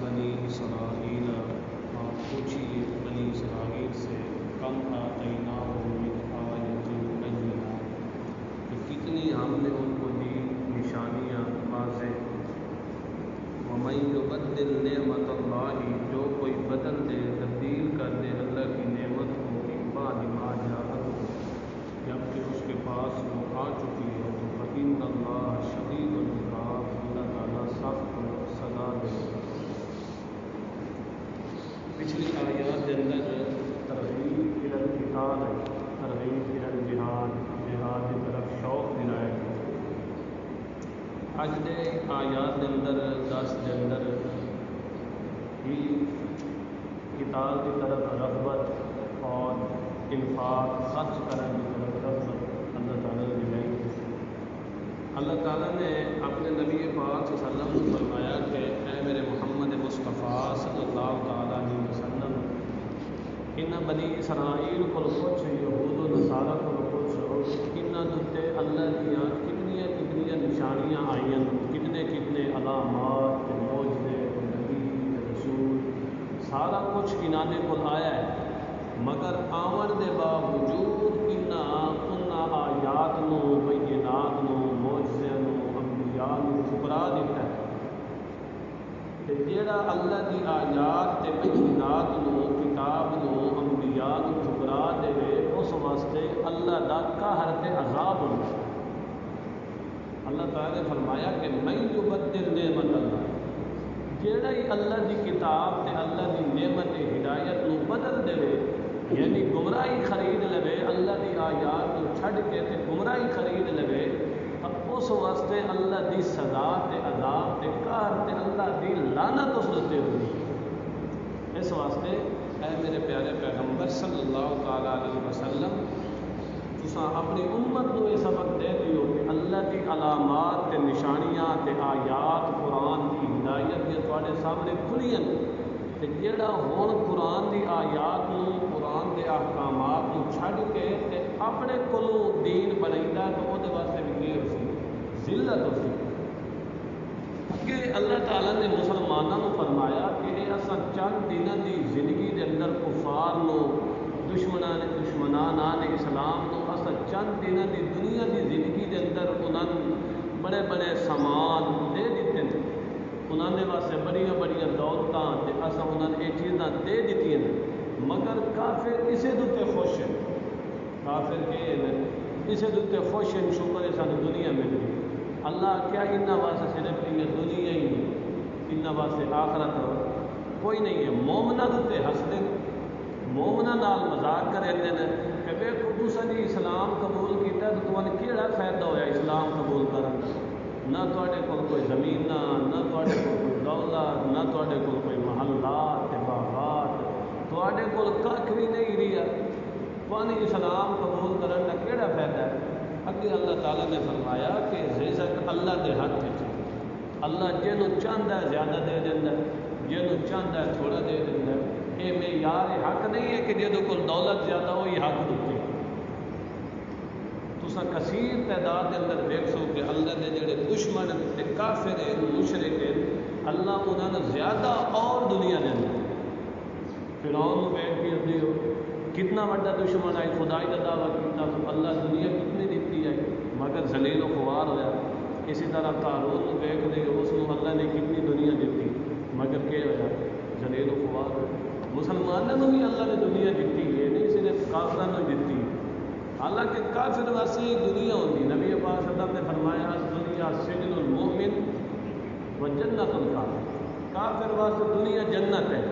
بنی اسرائیل اور پوچھیے بنی اسرائیل سے کم آتیناہم من آیۃ بینہ کہ کتنی ہم نے ان کو دی نشانیاں واضح. ومن یبدل نعمت اللہ جو کوئی بدل دے تبدیل کر دے اللہ کی نعمت کو من بعد ما جاءہ جبکہ اس کے پاس وہ آ چکی ہے تو فإن اللہ شدید العقاب اللہ تعالیٰ سخت سزا دے. پچھلی آیات کے اندر ترغیب الی القتال ہے، ترغیب الی الجہاد، جہاد کی طرف شوق دلایا گیا. اج دے آیات کے اندر 10 کے اندر ہی قتال کی طرف رغبت اور انفاق خرچ کرنے کی طرف رغبت اللہ تعالیٰ نے دلائی. اللہ تعالیٰ نے اپنے نبی پاک صلی اللہ علیہ وسلم کو فرمایا کہ اے میرے محمد مصطفیٰ صلی اللہ تعالیٰ علیہ وسلم ان بنی اسرائیل کو کچھ یہود و نصارہ کو کچھ انہوں اللہ دیا کتنی نشانیاں آئی ہیں، کتنے علامات معجزے نبی رسول سارا کچھ انہوں نے کو آیا ہے، مگر آمن دے باوجود ان آیات نو بینات نو معجزے نو انبیاء نو ٹھکرا دیتا ہے. تے جیڑا اللہ دی آیات تے بینات نو کتاب نو انبیاء نو ٹھکرا دے اس واسطے اللہ دا قہر تے عذاب ہوتا ہے. اللہ تعالیٰ نے فرمایا کہ من یبدل نعمت اللہ جیڑا ہی اللہ دی کتاب تے اللہ دی نعمت ہدایت نو بدل دے یعنی گمراہی خرید لے اللہ دی آیات کو چھڈ کے تے گمراہی خرید لے اس واسطے اللہ دی سزا تے عذاب تے قہر تے اللہ دی لعنت اس تے ہوئی. اس واسطے اے میرے پیارے پیغمبر صلی اللہ تعالیٰ علیہ وسلم تساں اپنی امت کو یہ سبق دے دیو کہ اللہ کی علامات تے نشانیاں تے آیات قرآن کی ہدایت یہ تواڈے سامنے کھلی ہیں تے جیڑا ہن قرآن دی آیات نو قرآن دے احکامات نو چھڈ کے تے اپنے کولوں دین بنائیدا تو وہ دے واسطے بھی کی ہوسی ذلت ہوسی. کہ اللہ تعالیٰ نے مسلمانوں کو فرمایا کہ یہ اصل چند دنوں کی زندگی کے اندر کفار نو دشمنان اسلام نو اصل چند دنوں کی دنیا کی زندگی کے اندر انہوں بڑے بڑے سامان دے دیتے ہیں، انہوں نے واسطے بڑی دولتاں اصل انہوں نے یہ چیزاں دے دیتی ہیں، مگر کافر اسے دوتے خوش ہیں. کافر کہ اسے دوتے خوش ہیں شکر ہے سانو دنیا مل گئی. اللہ کیا انہاں واسطے صرف یہ دنیا ہی نہیں، انہاں واسطے آخرت کوئی نہیں ہے. مومنہ دوتے ہستے مومنہ نال مذاق کریں کہ ویکھو تساں جی اسلام قبول کیتا تو تمہیں کیڑا فائدہ ہویا اسلام قبول کرن دا؟ نہ تواڈے کول کوئی زمین نہ تواڈے کول کوئی دولت نہ تواڈے کول کوئی محلات باغات تواڈے کول کھ بھی نہیں رہیا، تواڈے اسلام قبول کرن دا کیڑا فائدہ ہے؟ اگے اللہ تعالیٰ نے فرمایا کہ رزق اللہ دے ہاتھ وچ اللہ جنوں چاہندا ہے زیادہ دے دیندا ہے، جنوں چاہندا ہے تھوڑا دے دیندا ہے. یہ معیار حق نہیں ہے کہ جدوں کول دولت زیادہ ہوئی حق دیتے. تساں کثیر تعداد کے اندر دیکھ سو کہ اللہ کے جڑے دشمن تے کافر ہیں مشرک ہیں اللہ انہوں نے زیادہ اور دنیا دے اندر فرعون بیٹھ کے دیو کتنا بڑا دشمن ہے خدائی کا دعویٰ کیتا تو اللہ دنیا کتنی دیتی ہے مگر ذلیل و خوار ہوا. اسی طرح قارون کو دیکھ دیو اس کو اللہ نے کتنی دنیا دیتی مگر کیا ہوا ذلیل و خوار ہوا. مسلمانوں بھی اللہ نے دنیا دیتی ہے نہیں صرف کافروں نے دیتی. حالانکہ کافر واسطے ایک دنیا ہوتی. نبی پاک صلی اللہ علیہ وسلم نے فرمایا دنیا سجن المؤمن و جنت الکافر. کافر واسطے دنیا جنت ہے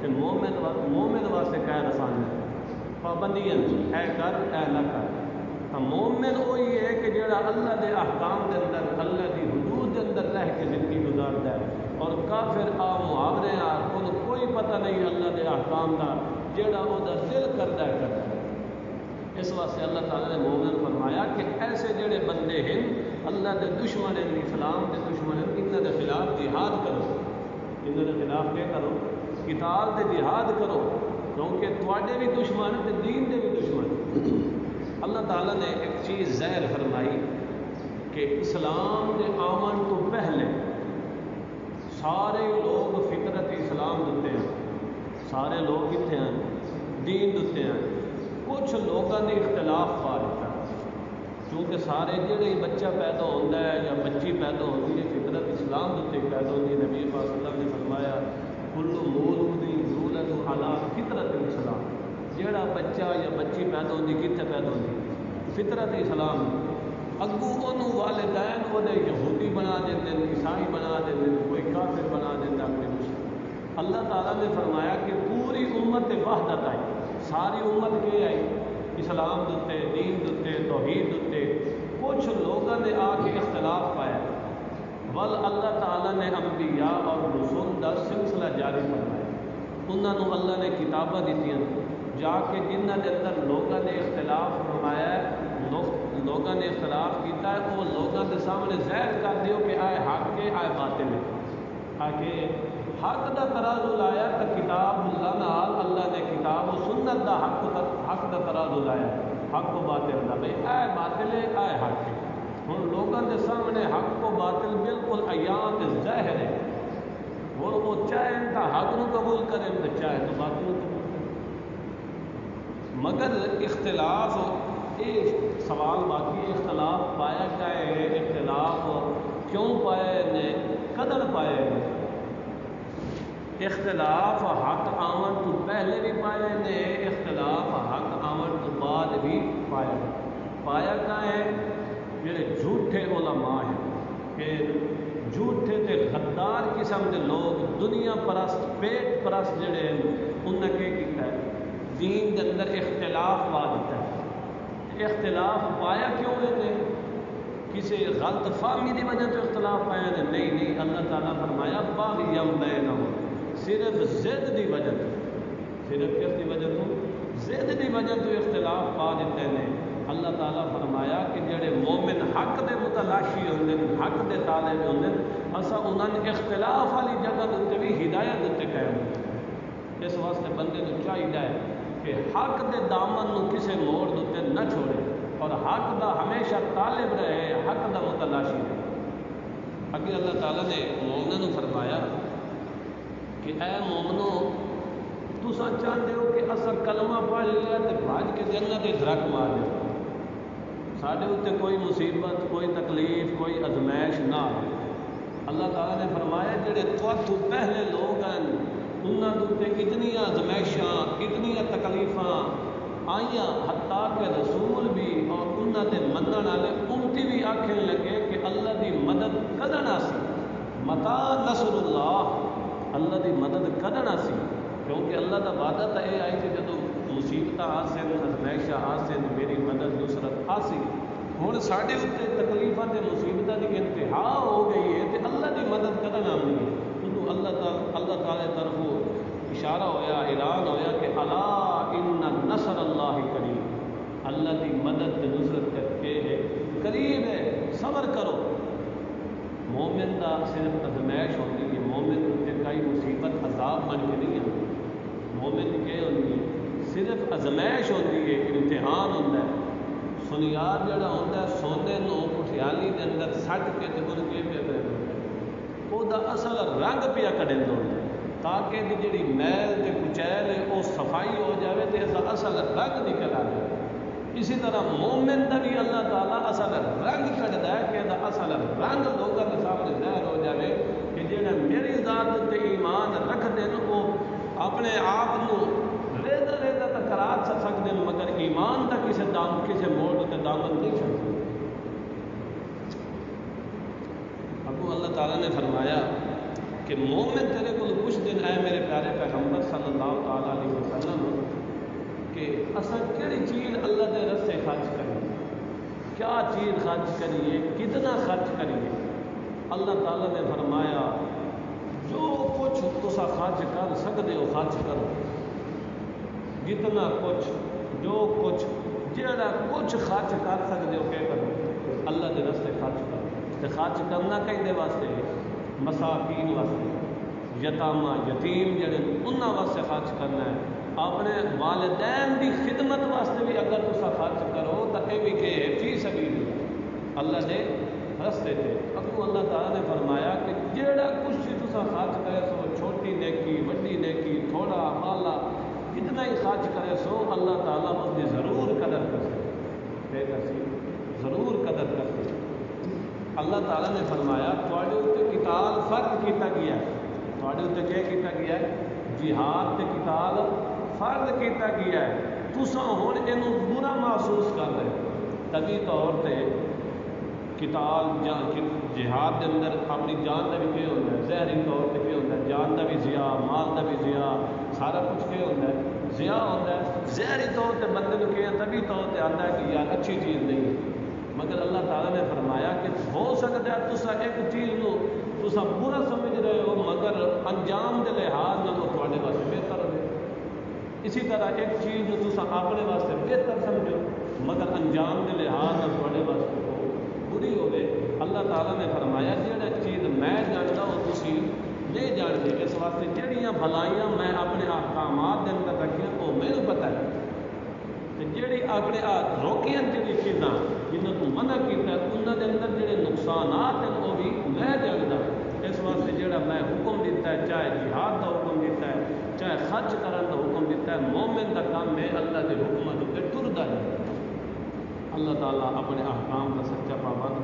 کہ مومن واسطے قید خانہ ہے. پابندیاں اے کر اے نہ کر. مومن وہی ہے کہ جڑا اللہ دے احکام دے اندر اللہ دی حدود دے اندر رہ کے زندگی گزارتا ہے، اور کافر محاورے ان کوئی پتہ نہیں اللہ دے احکام دا جڑا وہ دل کرتا ہے. اس واسطے اللہ تعالیٰ نے مومن فرمایا کہ ایسے جڑے بندے ہیں اللہ دے دشمن ہیں اسلام دے دشمن ہیں انہاں دے خلاف جہاد کرو. انہاں دے خلاف کیا کرو؟ قتال تے جہاد کرو، کیونکہ تواڈے بھی دشمن تے دین دے بھی دشمن. اللہ تعالیٰ نے ایک چیز ظاہر فرمائی کہ اسلام دے آمن تو پہلے سارے لوگ فطرت اسلام دیتے ہیں، سارے لوگ کتنے ہیں؟ دین دیتے ہیں۔ کچھ لوگوں نے اختلاف پا دیتا کیونکہ سارے جڑے بچہ پیدا ہوتا ہے یا بچی پیدا ہوتی ہے فطرت اسلام دیتے پیدا ہوتی ہے۔ نبی پاک صلی اللہ علیہ وسلم نے فرمایا کل مولود یولد علی فطرت الاسلام، جڑا بچہ یا بچی پیدا ہوتی کتنے پیدا ہوتی؟ فطرت اسلام۔ اگو انہوں والدین وہ یہودی بنا دیتے ہیں، عیسائی بنا دیتے ہیں، کوئی کافر بنا دیتا کوئی مسلم۔ اللہ تعالیٰ نے فرمایا کہ پوری امت وحدت آئی، ساری امت کے آئی اسلام دیتے، دین دیتے، توحید دیتے۔ کچھ لوگوں نے آ کے اختلاف پایا، ول اللہ تعالیٰ نے انبیاء اور رسول کا سلسلہ جاری فرمایا۔ انہوں نے اللہ نے کتاباں دیتی جا کے جنہوں کے اندر لوگوں نے اختلاف فرمایا ہے، لوگوں نے اختلاف کیتا ہے، وہ لوگوں کے سامنے ظاہر کر دیو کہ آئے حق کے آئے باطل ہے۔ آگے حق دا ترازو لایا تو کتاب اللہ نال اللہ نے کتاب و سنت دا حق دا ترازو لایا، حق و باطل دا، بھئی اے باطل ہے اے حق ہے۔ ہن لوگوں کے سامنے حق و باطل بالکل عیان ظاہر ہے، اور وہ چاہیں تو حق نو قبول کریں تو چاہیں تو باطل نو قبول کریں۔ مگر اختلاف یہ سوال باقی اختلاف پایا کیا ہے، اختلاف کیوں پائے نے، قدر پائے نے؟ اختلاف حق آمن تو پہلے بھی پائے نے، اختلاف حق آمن تو بعد بھی پایا۔ پایا کیا ہے؟ جڑے جھوٹے علماء ہیں کہ جھوٹے تے غدار قسم کے لوگ دنیا پرست پیٹ پرست جڑے ہیں انہیں کیا کیتا ہے؟ دین کے اندر اختلاف پا دیتا ہے۔ اختلاف پایا کیوں ہے؟ کسی غلط فہمی کی وجہ سے اختلاف پایا نے؟ نہیں، اللہ تعالیٰ فرمایا باغیم بینہم، صرف ضد کی وجہ سے، صرف کس کی وجہ سے؟ ضد کی وجہ سے اختلاف پا دیتے ہیں۔ اللہ تعالیٰ فرمایا کہ جڑے مومن حق دے متلاشی ہوندے، حق دے طالب ہوندے، اسا انہاں نے اختلاف والی جگہ تے بھی ہدایت دیتے قائم۔ اس واسطے بندے کو چاہیے کہ حق دے دامن نو کسے موڑ دیتے نہ چھوڑے، اور حق دا ہمیشہ طالب رہے، حق دا متلاشی رہے۔ اگے اللہ تعالیٰ نے مومنوں نے فرمایا کہ اے مومنو تساں چاہتے ہو کہ اصل کلمہ پڑھ لیا تو بھاج کے جنت درک مار دے، ساڈے اتنے کوئی مصیبت، کوئی تکلیف، کوئی ازمائش نہ آئے۔ اللہ تعالیٰ نے فرمایا جڑے تو پہلے لوگ ہیں انہوں نے اتنی ازمائشاں، اتنی تکلیفاں آئیاں، حتیٰ کہ رسول بھی اور انہوں نے منن والے امتی بھی آکھن لگے کہ اللہ دی مدد کدن آسی، متا نصر اللہ، اللہ دی مدد کدن آسی، کیونکہ اللہ دا وعدہ تو یہ آئی کہ جدو مصیبت آسن، ازمائشاں آسن، میری مدد نصرت آسی۔ ہوں سارے اتنے تکلیفاں تے مصیبتاں دی انتہا ہو گئی ہے تو اللہ دی مدد کدن آنی ہے؟ اللہ تعالی طرف اشارہ ہویا، اعلان ہویا کہ الا ان نصر اللہ قریب، اللہ دی مدد تے نصرت کر کے قریب ہے، صبر کرو۔ مومن دا صرف ازمائش ہوتی ہے، مومن تے کئی مصیبت عذاب بن کے نہیں آتی، مومن کے ہوتی ہے صرف ازمائش ہوتی ہے، امتحان ہوتا ہے۔ سنیار جڑا ہوتا ہے سونے نو پٹھیالی دے اندر سٹ کے تے ان کے پہ وہ دا اصل رنگ پیا کھڑے ہوتا ہے تاکہ دی جڑی میل تے کچیل ہے وہ صفائی ہو جاوے تے اس اصل رنگ نکل آ جائے۔ اسی طرح مومن دا بھی اللہ تعالیٰ اصل رنگ کھڑتا ہے کہ دا اصل رنگ لوگوں کے سامنے ظاہر ہو جاوے کہ جڑے میری ذات تے ایمان رکھتے ہیں وہ اپنے آپ کو ریزا ریزا تک کرا سکتے ہیں، مگر ایمان دا کسی موڑ تے دامن نہیں چڑھ سکتے۔ ابو اللہ تعالیٰ نے فرمایا کہ مومن تیرے کو کچھ دن اے میرے پیارے پیغمبر صلی اللہ تعالیٰ علیہ وسلم کہ اصل کہڑی چیز اللہ دے رستے خرچ کریے، کیا چیز خرچ کریے، کتنا خرچ کریے؟ اللہ تعالیٰ نے فرمایا جو کچھ تسا خرچ کر سکتے ہو خرچ کرو، جتنا کچھ، جو کچھ، جہاں کچھ خرچ کر سکتے ہو کیا کرو؟ اللہ دے رستے خرچ کرو۔ تو خرچ کرنا کہیں دے واسطے؟ مساکین واسطے، یتامہ یتیم جڑے انہاں واسطے خرچ کرنا ہے۔ اپنے والدین کی خدمت واسطے بھی اگر تسا خرچ کرو تو یہ بھی کہ فی سبیل اللہ دے رستے تے۔ اگوں اللہ تعالیٰ نے فرمایا کہ جہاں کچھ تسا خرچ کرے سو چھوٹی نیکی وڈی نیکی تھوڑا مالا اتنا ہی خرچ کرے سو اللہ تعالیٰ اس کی ضرور قدر کرے ضرور قدر کرے۔ اللہ تعالیٰ نے فرمایا تھوڑے اتنے قتال فرض کیتا گیا ہے، تھوڑے اتنے کیا کیتا گیا ہے؟ جہاد تے قتال فرض کیتا گیا ہے، تساں ہن اینوں برا محسوس کر رہے طبی طور تے قتال جہاد کے اندر اپنی جان کا بھی کیا ہوتا ہے، ظاہری طور پہ کیا ہوتا ہے، جان کا بھی ضیاع، مال کا بھی ضیاع، سارا کچھ کیا ہوتا ہے، ضیاع ہوتا ہے۔ ظاہری طور پہ بندے کو کیا طبی طور پہ آتا ہے کہ یار اچھی چیز نہیں ہے، مگر اللہ تعالیٰ نے فرمایا کہ ہو سکتا ہے تسا ایک چیز کو تسا برا سمجھ رہے ہو مگر انجام کے لحاظ میں تو تھوڑے واسطے بہتر ہو۔ اسی طرح ایک چیز جو تسا اپنے واسطے بہتر سمجھو مگر انجام کے لحاظ میں تھوڑے واسطے بری ہوئے۔ اللہ تعالیٰ نے فرمایا جہاں چیز میں جانتا وہ تسی نہیں جانتے، اس واسطے جہاں بھلائیاں میں اپنے احکامات کے اندر رکھیاں وہ میرے پتہ ہے، جہی اپنے روکیاں جہی چیزاں جنہوں کو منع کیا انہوں کے اندر جڑے نقصانات ہیں وہ بھی میں جانتا۔ اس واسطے جڑا میں حکم دیتا ہے، چاہے جہاد کا حکم دیتا ہے، چاہے خرچ کرنے کا حکم دیتا ہے، مومن کا کام ہے اللہ کے حکمت ٹرتا ہے۔ اللہ تعالیٰ اپنے احکام کا سچا پابند